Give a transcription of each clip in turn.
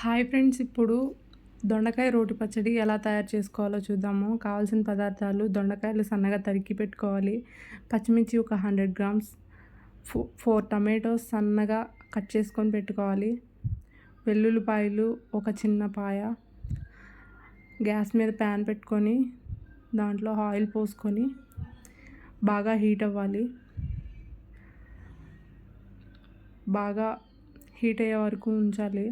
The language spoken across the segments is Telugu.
హాయ్ ఫ్రెండ్స్, ఇప్పుడు దొండకాయ రోటి పచ్చడి ఎలా తయారు చేసుకోవాలో చూద్దాము. కావాల్సిన పదార్థాలు: దొండకాయలు సన్నగా తరిగి పెట్టుకోవాలి, పచ్చిమిర్చి ఒక 100 గ్రామ్స్, 4 టమాటోస్ సన్నగా కట్ చేసుకొని పెట్టుకోవాలి, వెల్లుల్లిపాయలు ఒక చిన్న పాయ. గ్యాస్ మీద ప్యాన్ పెట్టుకొని దాంట్లో ఆయిల్ పోసుకొని బాగా హీట్ అవ్వాలి. బాగా హీట్ అయ్యే వరకు ఉంచాలి.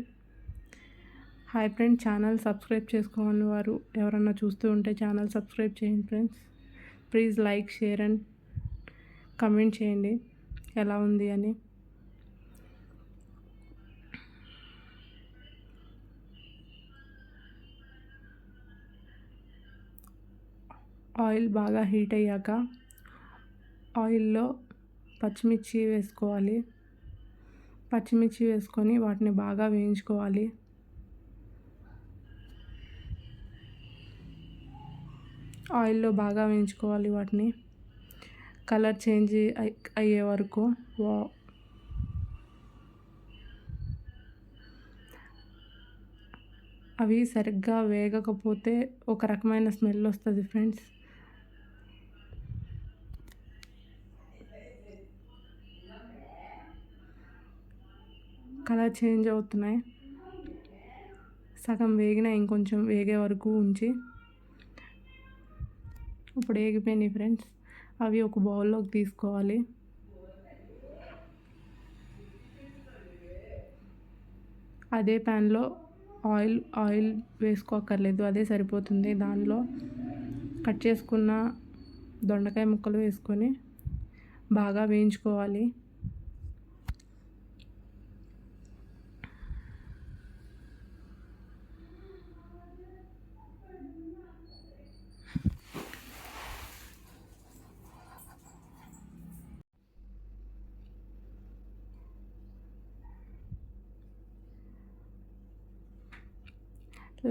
హాయ్ ఫ్రెండ్స్, ఛానల్ సబ్స్క్రైబ్ చేసుకోని వారు ఎవరన్నా చూస్తూ ఉంటే ఛానల్ సబ్స్క్రైబ్ చేయండి friends. Please like, share and comment చేయండి ఎలా ఉంది అని. ఆయిల్ బాగా హీట్ అయ్యాక ఆయిల్లో పచ్చిమిర్చి వేసుకోవాలి. పచ్చిమిర్చి వేసుకొని వాటిని బాగా వేయించుకోవాలి. ఆయిల్లో బాగా వేయించుకోవాలి వాటిని కలర్ చేంజ్ అయ్యే వరకు. అవి సరిగ్గా వేగకపోతే ఒక రకమైన స్మెల్ వస్తుంది ఫ్రెండ్స్. కలర్ చేంజ్ అవుతున్నాయి. సగం వేగిన ఇంకొంచెం వేగే వరకు ఉంచి ఇప్పుడు వేగిపోయినాయి ఫ్రెండ్స్. అవి ఒక బౌల్లోకి తీసుకోవాలి. అదే ప్యాన్లో ఆయిల్ వేసుకోక్కర్లేదు, అదే సరిపోతుంది. దానిలో కట్ చేసుకున్న దొండకాయ ముక్కలు వేసుకొని బాగా వేయించుకోవాలి.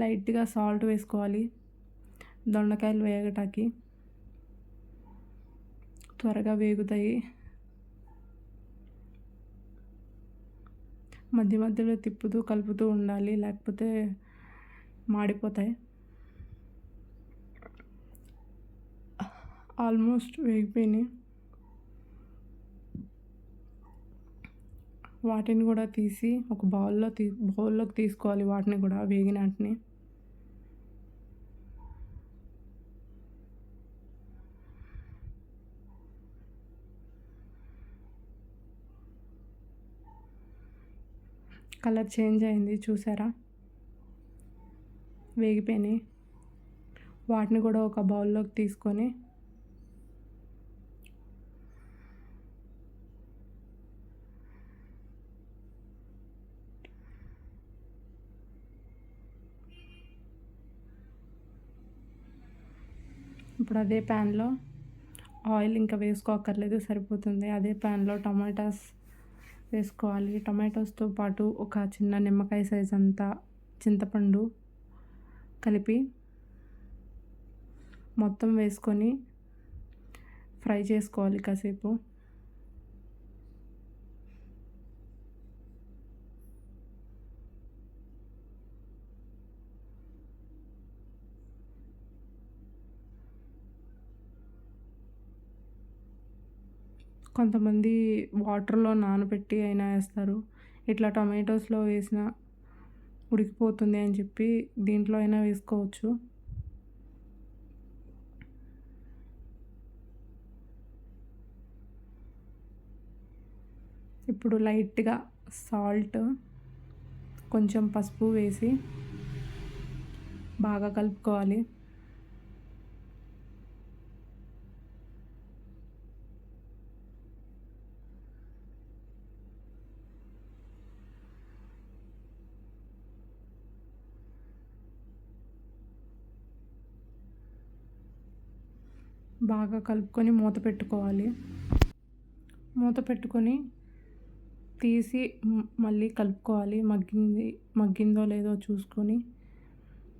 లైట్గా సాల్ట్ వేసుకోవాలి దొండకాయలు వేగటానికి, త్వరగా వేగుతాయి. మధ్య మధ్యలో తిప్పుతూ కలుపుతూ ఉండాలి, లేకపోతే మాడిపోతాయి. ఆల్మోస్ట్ వేగిపోయినాయి. వాటిని కూడా తీసి ఒక బౌల్లోకి తీసుకోవాలి. వాటిని కూడా వేగినటిని కలర్ చేంజ్ అయింది చూసారా, వేగిపోయినాయి. వాటిని కూడా ఒక బౌల్లోకి తీసుకొని ఇప్పుడు అదే ప్యాన్లో ఆయిల్ ఇంకా వేసుకోక్కర్లేదు, సరిపోతుంది. అదే ప్యాన్లో టమాటాస్ వేసుకోవాలి. టమాటోస్తో పాటు ఒక చిన్న నిమ్మకాయ సైజ్ అంతా చింతపండు కలిపి మొత్తం వేసుకొని ఫ్రై చేసుకోవాలి కాసేపు. కొంతమంది వాటర్లో నానబెట్టి అయినా వేస్తారు. ఇట్లా టమాటోస్లో వేసిన ఉడికిపోతుంది అని చెప్పి దీంట్లో అయినా వేసుకోవచ్చు. ఇప్పుడు లైట్గా సాల్ట్, కొంచెం పసుపు వేసి బాగా కలుపుకోవాలి. బాగా కలుపుకొని మూత పెట్టుకోవాలి. మూత పెట్టుకొని తీసి మళ్ళీ కలుపుకోవాలి. మగ్గిందో లేదో చూసుకొని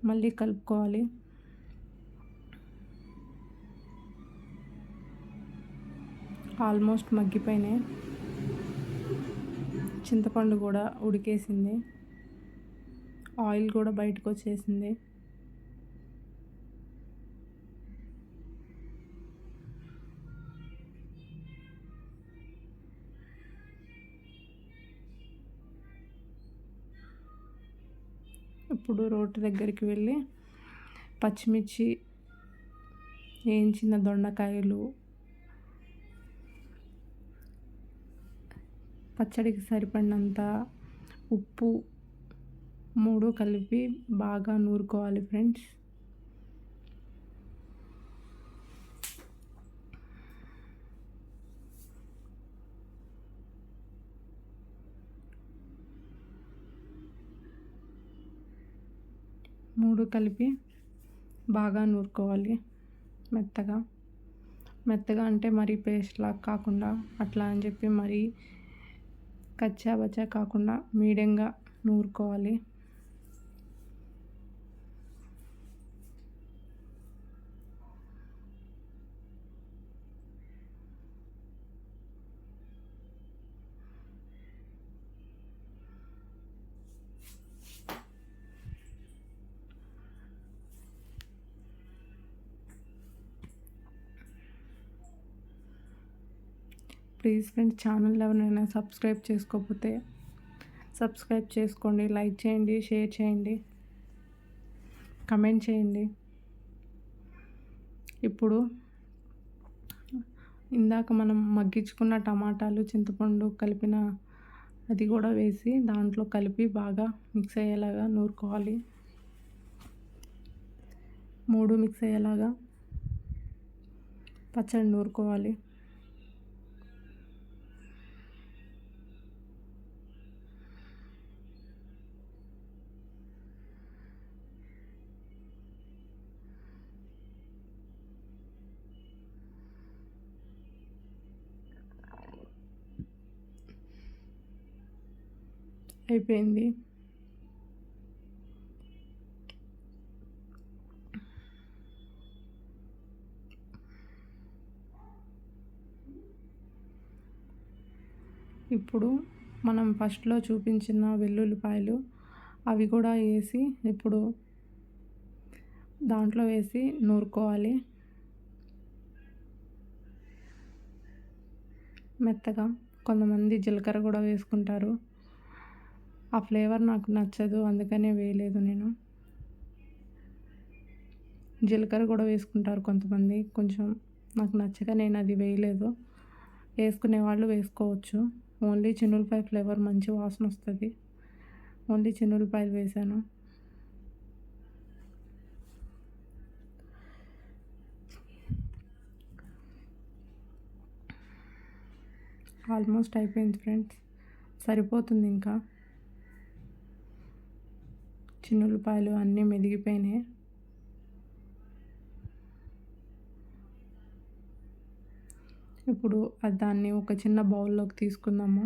మళ్ళీ కలుపుకోవాలి. ఆల్మోస్ట్ మగ్గిపోయినాయి. చింతపండు కూడా ఉడికేసింది. ఆయిల్ కూడా బయటకు వచ్చేసింది. ఇప్పుడు రోటి దగ్గరికి వెళ్ళి పచ్చిమిర్చి, వేయించిన దొండకాయలు, పచ్చడికి సరిపడినంత ఉప్పు 3 కలిపి బాగా నూరుకోవాలి ఫ్రెండ్స్. మూడు కలిపి బాగా నూరుకోవాలి మెత్తగా. మెత్తగా అంటే మరీ పేస్ట్ లాగా కాకుండా, అట్లా అని చెప్పి మరీ కచ్చా బచ్చా కాకుండా మీడియంగా నూరుకోవాలి. ప్లీజ్ ఫ్రెండ్స్, ఛానల్ ఎవరైనా సబ్స్క్రైబ్ చేసుకోకపోతే సబ్స్క్రైబ్ చేసుకోండి, లైక్ చేయండి, షేర్ చేయండి, కమెంట్ చేయండి. ఇప్పుడు ఇందాక మనం మగ్గించుకున్న టమాటాలు, చింతపండు కలిపిన అది కూడా వేసి దాంట్లో కలిపి బాగా మిక్స్ అయ్యేలాగా నూరుకోవాలి. 3 మిక్స్ అయ్యేలాగా పచ్చడి నూరుకోవాలి. అయిపోయింది. ఇప్పుడు మనం ఫస్ట్లో చూపించిన వెల్లుల్లిపాయలు అవి కూడా వేసి ఇప్పుడు దాంట్లో వేసి నూరుకోవాలి మెత్తగా. కొంతమంది జీలకర్ర కూడా వేసుకుంటారు. ఆ ఫ్లేవర్ నాకు నచ్చదు, అందుకనే వేయలేదు నేను. జీలకర్ర కూడా వేసుకుంటారు కొంతమంది, కొంచెం నాకు నచ్చక నేను అది వేయలేదు. వేసుకునే వాళ్ళు వేసుకోవచ్చు. ఓన్లీ చిన్నులపాయ ఫ్లేవర్ మంచి వాసన వస్తుంది. ఓన్లీ చిన్నులపాయలు వేసాను. ఆల్మోస్ట్ అయిపోయింది ఫ్రెండ్స్, సరిపోతుంది. ఇంకా చిన్నులపాయలు అన్నీ మెదిగిపోయినాయి. ఇప్పుడు దాన్ని ఒక చిన్న బౌల్లోకి తీసుకుందాము.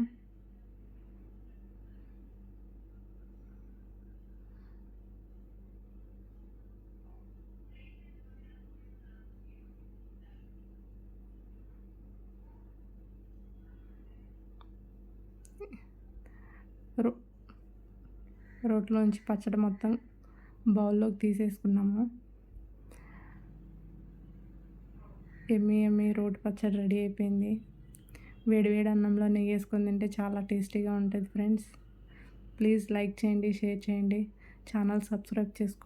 రోట్లోంచి పచ్చడి మొత్తం బౌల్లోకి తీసేసుకున్నాము. ఎమ్మి రోటి పచ్చడి రెడీ అయిపోయింది. వేడి వేడి అన్నంలో నెయ్యి వేసుకొని తింటే చాలా టేస్టీగా ఉంటుంది ఫ్రెండ్స్. ప్లీజ్ లైక్ చేయండి, షేర్ చేయండి, ఛానల్ సబ్స్క్రైబ్ చేసుకోండి.